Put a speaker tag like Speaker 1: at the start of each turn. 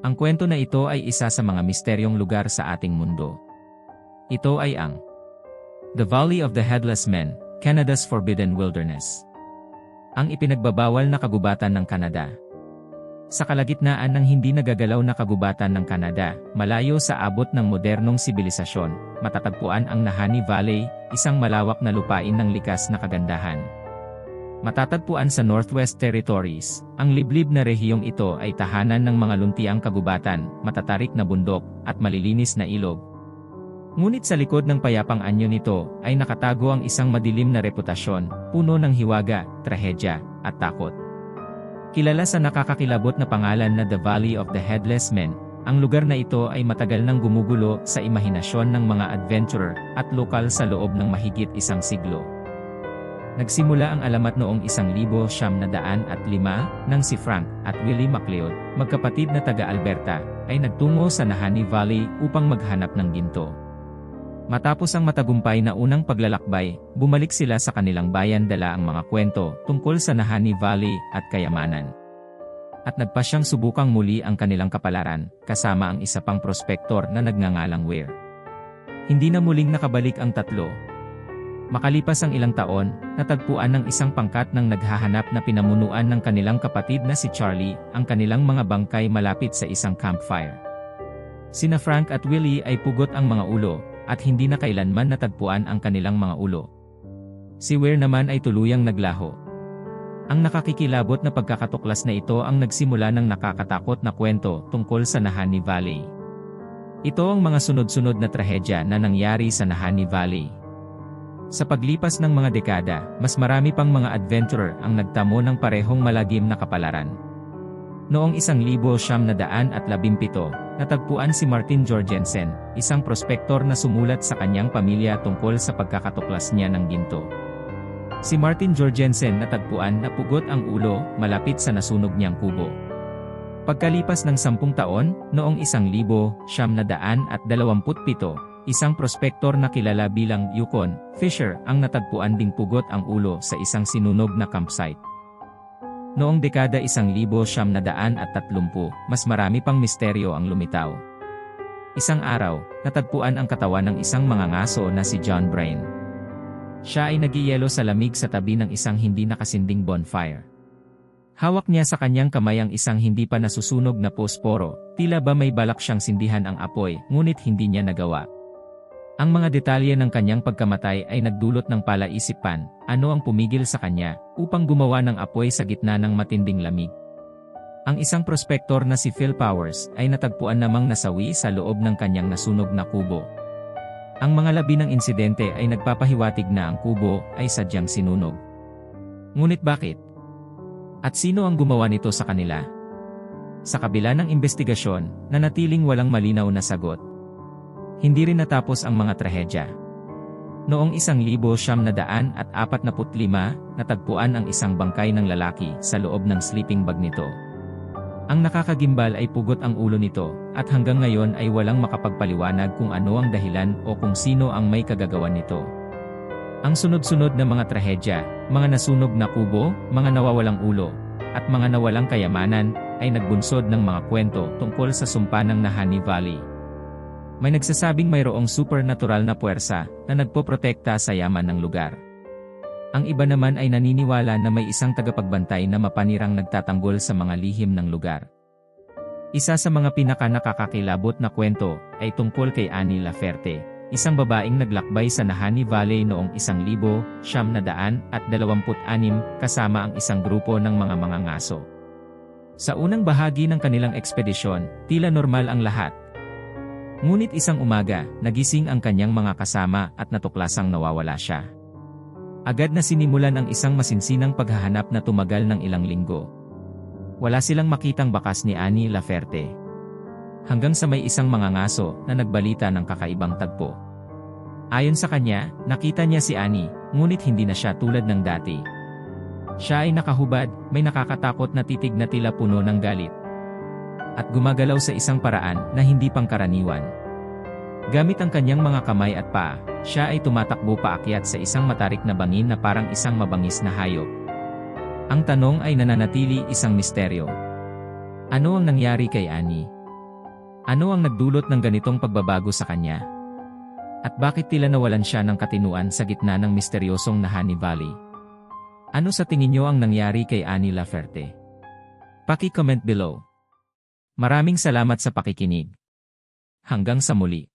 Speaker 1: Ang kwento na ito ay isa sa mga misteryong lugar sa ating mundo. Ito ay ang The Valley of the Headless Men, Canada's Forbidden Wilderness. Ang ipinagbabawal na kagubatan ng Canada. Sa kalagitnaan ng hindi nagagalaw na kagubatan ng Canada, malayo sa abot ng modernong sibilisasyon, matatagpuan ang Nahanni Valley, isang malawak na lupain ng likas na kagandahan. Matatagpuan sa Northwest Territories, ang liblib na rehiyong ito ay tahanan ng mga luntiang kagubatan, matatarik na bundok, at malilinis na ilog. Ngunit sa likod ng payapang anyo nito, ay nakatago ang isang madilim na reputasyon, puno ng hiwaga, trahedya, at takot. Kilala sa nakakakilabot na pangalan na The Valley of the Headless Men, ang lugar na ito ay matagal nang gumugulo sa imahinasyon ng mga adventurer at lokal sa loob ng mahigit isang siglo. Nagsimula ang alamat noong 1905 nang si Frank at Willie MacLeod, magkapatid na taga-Alberta, ay nagtungo sa Nahanni Valley upang maghanap ng ginto. Matapos ang matagumpay na unang paglalakbay, bumalik sila sa kanilang bayan dala ang mga kwento tungkol sa Nahanni Valley at kayamanan. At nagpasyang subukang muli ang kanilang kapalaran, kasama ang isa pang prospektor na nagngangalang Weir. Hindi na muling nakabalik ang tatlo. Makalipas ang ilang taon, natagpuan ng isang pangkat ng naghahanap na pinamunuan ng kanilang kapatid na si Charlie, ang kanilang mga bangkay malapit sa isang campfire. Sina Frank at Willie ay pugot ang mga ulo, at hindi na kailanman natagpuan ang kanilang mga ulo. Si Weir naman ay tuluyang naglaho. Ang nakakikilabot na pagkakatuklas na ito ang nagsimula ng nakakatakot na kwento tungkol sa Nahanni Valley. Ito ang mga sunod-sunod na trahedya na nangyari sa Nahanni Valley. Sa paglipas ng mga dekada, mas marami pang mga adventurer ang nagtamo ng parehong malagim na kapalaran. Noong 1917, natagpuan si Martin Jorgensen, isang prospektor na sumulat sa kanyang pamilya tungkol sa pagkakatuklas niya ng ginto. Si Martin Jorgensen natagpuan na pugot ang ulo malapit sa nasunog niyang kubo. Pagkalipas ng 10 taon, noong 1927, isang prospektor na kilala bilang Yukon Fisher ang natagpuan ding pugot ang ulo sa isang sinunog na campsite. Noong dekada 1930, mas marami pang misteryo ang lumitaw. Isang araw, natagpuan ang katawan ng isang mangangaso na si John Brain. Siya ay nagiyelo sa lamig sa tabi ng isang hindi nakasinding bonfire. Hawak niya sa kanyang kamay ang isang hindi pa nasusunog na posporo, tila ba may balak siyang sindihan ang apoy, ngunit hindi niya nagawa. Ang mga detalye ng kanyang pagkamatay ay nagdulot ng palaisipan, ano ang pumigil sa kanya, upang gumawa ng apoy sa gitna ng matinding lamig. Ang isang prospektor na si Phil Powers ay natagpuan namang nasawi sa loob ng kanyang nasunog na kubo. Ang mga labi ng insidente ay nagpapahiwatig na ang kubo ay sadyang sinunog. Ngunit bakit? At sino ang gumawa nito sa kanila? Sa kabila ng investigasyon, nanatiling walang malinaw na sagot. Hindi rin natapos ang mga trahedya. Noong 1945, natagpuan ang isang bangkay ng lalaki sa loob ng sleeping bag nito. Ang nakakagimbal ay pugot ang ulo nito, at hanggang ngayon ay walang makapagpaliwanag kung ano ang dahilan o kung sino ang may kagagawan nito. Ang sunod-sunod na mga trahedya, mga nasunog na kubo, mga nawawalang ulo, at mga nawalang kayamanan, ay nagbunsod ng mga kwento tungkol sa sumpa ng Nahanni Valley. May nagsasabing mayroong supernatural na puwersa na nagpoprotekta sa yaman ng lugar. Ang iba naman ay naniniwala na may isang tagapagbantay na mapanirang nagtatanggol sa mga lihim ng lugar. Isa sa mga pinaka-nakakakilabot na kwento ay tungkol kay Annie Laferte, isang babaeng naglakbay sa Nahanni Valley noong 1926 kasama ang isang grupo ng mga mangangaso. Sa unang bahagi ng kanilang ekspedisyon, tila normal ang lahat. Ngunit isang umaga, nagising ang kanyang mga kasama at natuklasang nawawala siya. Agad na sinimulan ang isang masinsinang paghahanap na tumagal ng ilang linggo. Wala silang makitang bakas ni Annie Laferte. Hanggang sa may isang mangangaso na nagbalita ng kakaibang tagpo. Ayon sa kanya, nakita niya si Annie, ngunit hindi na siya tulad ng dati. Siya ay nakahubad, may nakakatakot na titig na tila puno ng galit. At gumagalaw sa isang paraan na hindi pangkaraniwan. Gamit ang kanyang mga kamay at paa, siya ay tumatakbo paakyat sa isang matarik na bangin na parang isang mabangis na hayop. Ang tanong ay nananatili isang misteryo. Ano ang nangyari kay Annie? Ano ang nagdulot ng ganitong pagbabago sa kanya? At bakit tila nawalan siya ng katinuan sa gitna ng misteryosong Nahanni Valley? Ano sa tingin niyo ang nangyari kay Annie Laferte? Paki-comment below. Maraming salamat sa pakikinig. Hanggang sa muli.